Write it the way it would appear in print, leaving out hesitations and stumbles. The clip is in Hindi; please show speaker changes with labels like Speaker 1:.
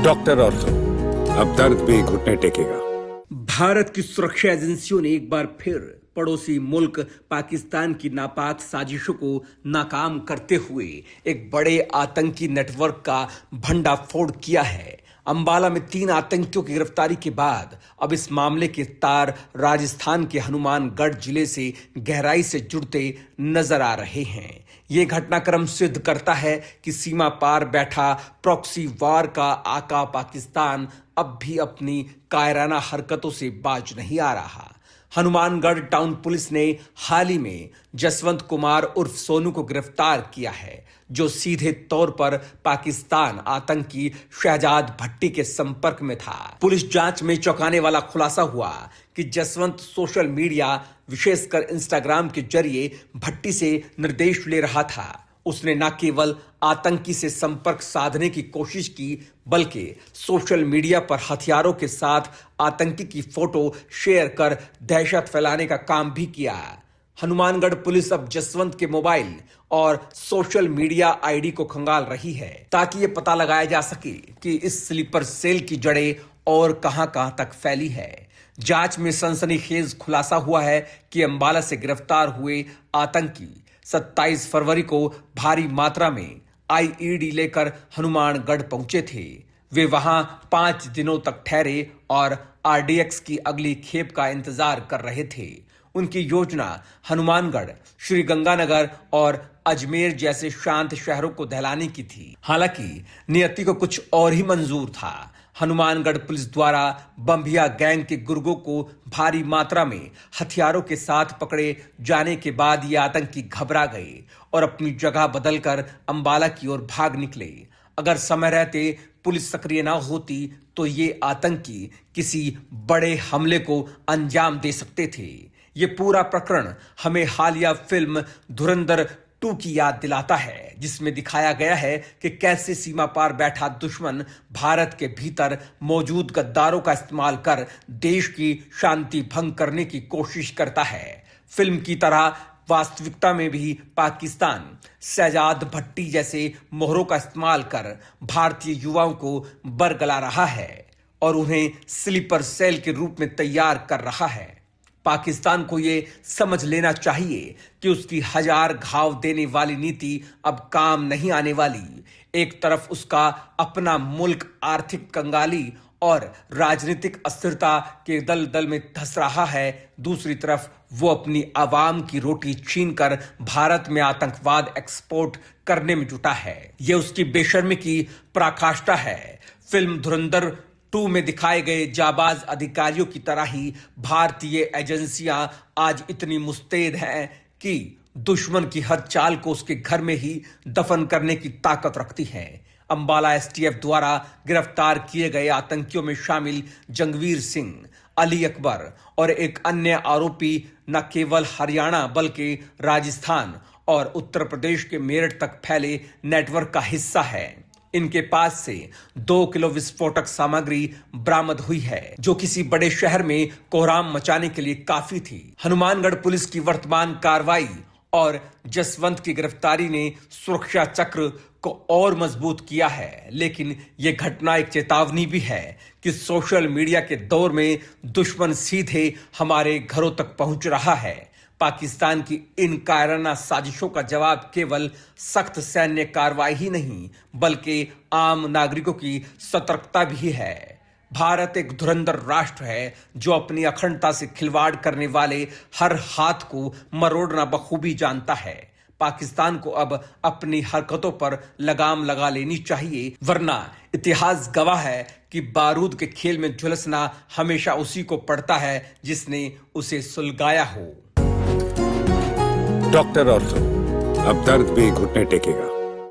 Speaker 1: डॉक्टर और तो अब दर्द भी घुटने टेकेगा।
Speaker 2: भारत की सुरक्षा एजेंसियों ने एक बार फिर पड़ोसी मुल्क पाकिस्तान की नापाक साजिशों को नाकाम करते हुए एक बड़े आतंकी नेटवर्क का भंडाफोड़ किया है। अंबाला में 3 आतंकियों की गिरफ्तारी के बाद अब इस मामले के तार राजस्थान के हनुमानगढ़ जिले से गहराई से जुड़ते नजर आ रहे हैं। ये घटनाक्रम सिद्ध करता है कि सीमा पार बैठा प्रॉक्सी वार का आका पाकिस्तान अब भी अपनी कायराना हरकतों से बाज नहीं आ रहा। हनुमानगढ़ टाउन पुलिस ने हाल ही में जसवंत कुमार उर्फ सोनू को गिरफ्तार किया है, जो सीधे तौर पर पाकिस्तान आतंकी शहजाद भट्टी के संपर्क में था। पुलिस जांच में चौंकाने वाला खुलासा हुआ कि जसवंत सोशल मीडिया विशेषकर इंस्टाग्राम के जरिए भट्टी से निर्देश ले रहा था। उसने न केवल आतंकी से संपर्क साधने की कोशिश की, बल्कि सोशल मीडिया पर हथियारों के साथ आतंकी की फोटो शेयर कर दहशत फैलाने का काम भी किया। हनुमानगढ़ पुलिस अब जसवंत के मोबाइल और सोशल मीडिया आईडी को खंगाल रही है, ताकि ये पता लगाया जा सके कि इस स्लीपर सेल की जड़ें और कहां तक फैली है। जांच में सनसनीखेज खुलासा हुआ है कि अंबाला से गिरफ्तार हुए आतंकी 27 फरवरी को भारी मात्रा में आईईडी लेकर हनुमानगढ़ पहुंचे थे। वे वहां 5 दिनों तक ठहरे और आरडीएक्स की अगली खेप का इंतजार कर रहे थे। उनकी योजना हनुमानगढ़, श्री गंगानगर और अजमेर जैसे शांत शहरों को दहलाने की थी। हालांकि नियति को कुछ और ही मंजूर था। हनुमानगढ़ पुलिस द्वारा बम्बिया गैंग के गुर्गों को भारी मात्रा में हथियारों के साथ पकड़े जाने के बाद ये आतंकी घबरा गए और अपनी जगह बदलकर अंबाला की ओर भाग निकले। अगर समय रहते पुलिस सक्रिय ना होती तो ये आतंकी किसी बड़े हमले को अंजाम दे सकते थे। ये पूरा प्रकरण हमें हालिया फिल्म धुरंधर 2 की याद दिलाता है, जिसमें दिखाया गया है कि कैसे सीमा पार बैठा दुश्मन भारत के भीतर मौजूद गद्दारों का इस्तेमाल कर देश की शांति भंग करने की कोशिश करता है। फिल्म की तरह वास्तविकता में भी पाकिस्तान शहजाद भट्टी जैसे मोहरों का इस्तेमाल कर भारतीय युवाओं को बरगला रहा है और उन्हें स्लीपर सेल के रूप में तैयार कर रहा है। पाकिस्तान को ये समझ लेना चाहिए कि उसकी 1000 घाव देने वाली नीति अब काम नहीं आने वाली। एक तरफ उसका अपना मुल्क आर्थिक कंगाली और राजनीतिक अस्थिरता के दलदल में धंस रहा है, दूसरी तरफ वो अपनी आवाम की रोटी छीनकर भारत में आतंकवाद एक्सपोर्ट करने में जुटा है। ये उसकी बेशर्मी की पराकाष्ठा है। फिल्म धुरंधर 2 में दिखाए गए जाबाज अधिकारियों की तरह ही भारतीय एजेंसियां आज इतनी मुस्तैद हैं कि दुश्मन की हर चाल को उसके घर में ही दफन करने की ताकत रखती हैं। अंबाला एसटीएफ द्वारा गिरफ्तार किए गए आतंकियों में शामिल जंगवीर सिंह, अली अकबर और एक अन्य आरोपी न केवल हरियाणा बल्कि राजस्थान और उत्तर प्रदेश के मेरठ तक फैले नेटवर्क का हिस्सा है। इनके पास से 2 किलो विस्फोटक सामग्री बरामद हुई है, जो किसी बड़े शहर में कोहराम मचाने के लिए काफी थी। हनुमानगढ़ पुलिस की वर्तमान कार्रवाई और जसवंत की गिरफ्तारी ने सुरक्षा चक्र को और मजबूत किया है, लेकिन यह घटना एक चेतावनी भी है कि सोशल मीडिया के दौर में दुश्मन सीधे हमारे घरों तक पहुंच रहा है। पाकिस्तान की इन कायराना साजिशों का जवाब केवल सख्त सैन्य कार्रवाई ही नहीं, बल्कि आम नागरिकों की सतर्कता भी है। भारत एक धुरंधर राष्ट्र है, जो अपनी अखंडता से खिलवाड़ करने वाले हर हाथ को मरोड़ना बखूबी जानता है। पाकिस्तान को अब अपनी हरकतों पर लगाम लगा लेनी चाहिए, वरना इतिहास गवाह है कि बारूद के खेल में झुलसना हमेशा उसी को पड़ता है जिसने उसे सुलगाया हो।
Speaker 1: डॉक्टर और तो अब दर्द भी घुटने टेकेगा।